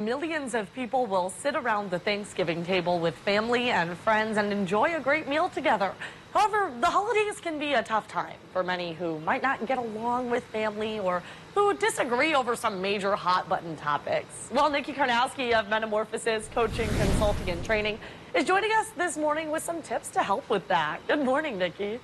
Millions of people will sit around the Thanksgiving table with family and friends and enjoy a great meal together. However, the holidays can be a tough time for many who might not get along with family or who disagree over some major hot-button topics. Well, Nikki Karnowski of Metamorphosis Coaching, Consulting, and Training is joining us this morning with some tips to help with that. Good morning, Nikki.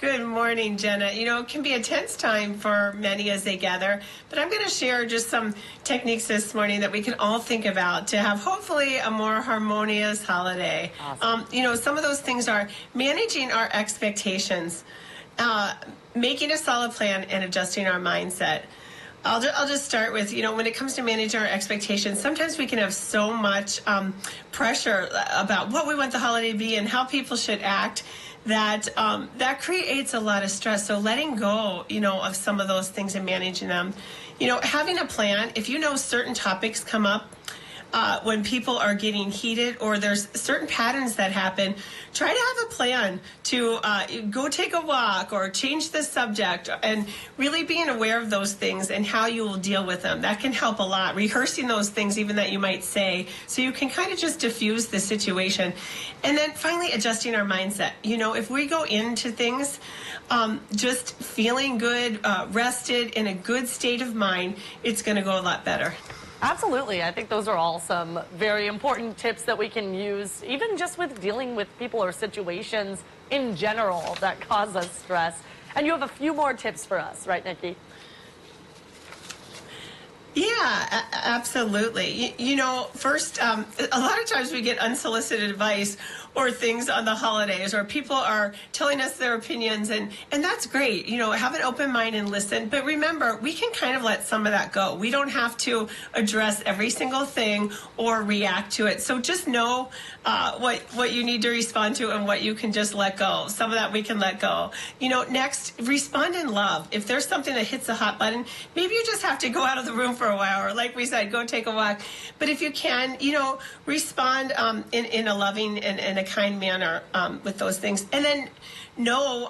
Good morning, Jenna. You know, it can be a tense time for many as they gather, but I'm going to share just some techniques this morning that we can all think about to have hopefully a more harmonious holiday. Awesome. You know, some of those things are managing our expectations, making a solid plan, and adjusting our mindset. I'll just start with, you know, when it comes to managing our expectations, sometimes we can have so much pressure about what we want the holiday to be and how people should act that that creates a lot of stress. So letting go, you know, of some of those things and managing them, you know, having a plan. If you know certain topics come up when people are getting heated or there's certain patterns that happen, try to have a plan to go take a walk or change the subject, and really being aware of those things and how you will deal with them. That can help a lot. Rehearsing those things even that you might say, so you can kind of just diffuse the situation. And then finally, adjusting our mindset. You know, if we go into things just feeling good, rested, in a good state of mind, it's going to go a lot better. Absolutely. I think those are all some very important tips that we can use, even just with dealing with people or situations in general that cause us stress. And you have a few more tips for us, right, Nikki? Yeah, absolutely. You know, first, a lot of times we get unsolicited advice or things on the holidays, or people are telling us their opinions, and that's great. You know, have an open mind and listen. But remember, we can kind of let some of that go. We don't have to address every single thing or react to it. So just know what you need to respond to and what you can just let go. Some of that we can let go. You know, next, respond in love. If there's something that hits a hot button, maybe you just have to go out of the room for a while, or like we said, go take a walk. But if you can, you know, respond in a loving and a kind manner with those things. And then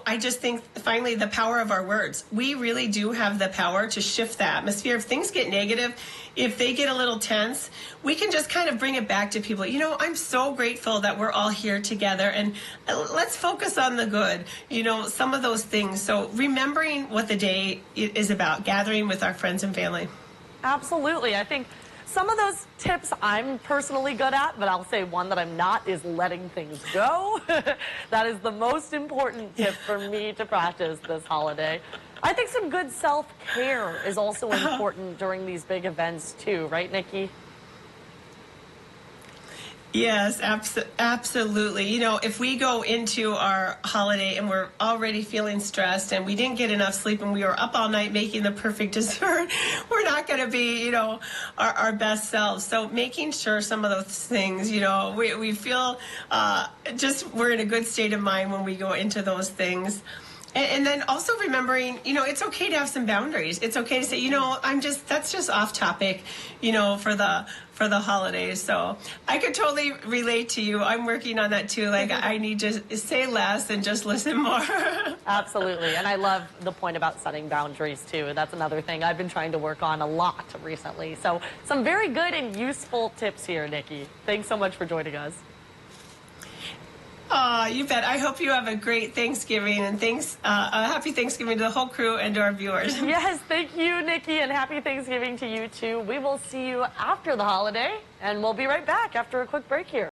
I just think finally the power of our words. We really do have the power to shift the atmosphere. If things get negative, if they get a little tense, we can just kind of bring it back to people. You know, I'm so grateful that we're all here together, and let's focus on the good, you know, some of those things. So remembering what the day is about, gathering with our friends and family. Absolutely. I think some of those tips I'm personally good at, but I'll say one that I'm not is letting things go. That is the most important tip for me to practice this holiday. I think some good self-care is also important during these big events too, right, Nikki? Yes, absolutely. You know, if we go into our holiday and we're already feeling stressed and we didn't get enough sleep and we were up all night making the perfect dessert, we're not going to be, you know, our best selves. So making sure some of those things, you know, we feel we're in a good state of mind when we go into those things. And then also remembering, you know, it's okay to have some boundaries. It's okay to say, you know, that's just off topic, you know, for the holidays. So I could totally relate to you. I'm working on that too. Like, I need to say less and just listen more. Absolutely. And I love the point about setting boundaries too. That's another thing I've been trying to work on a lot recently. So some very good and useful tips here, Nikki. Thanks so much for joining us. You bet. I hope you have a great Thanksgiving, and a happy Thanksgiving to the whole crew and to our viewers. Yes, thank you, Nikki, and happy Thanksgiving to you too. We will see you after the holiday, and we'll be right back after a quick break here.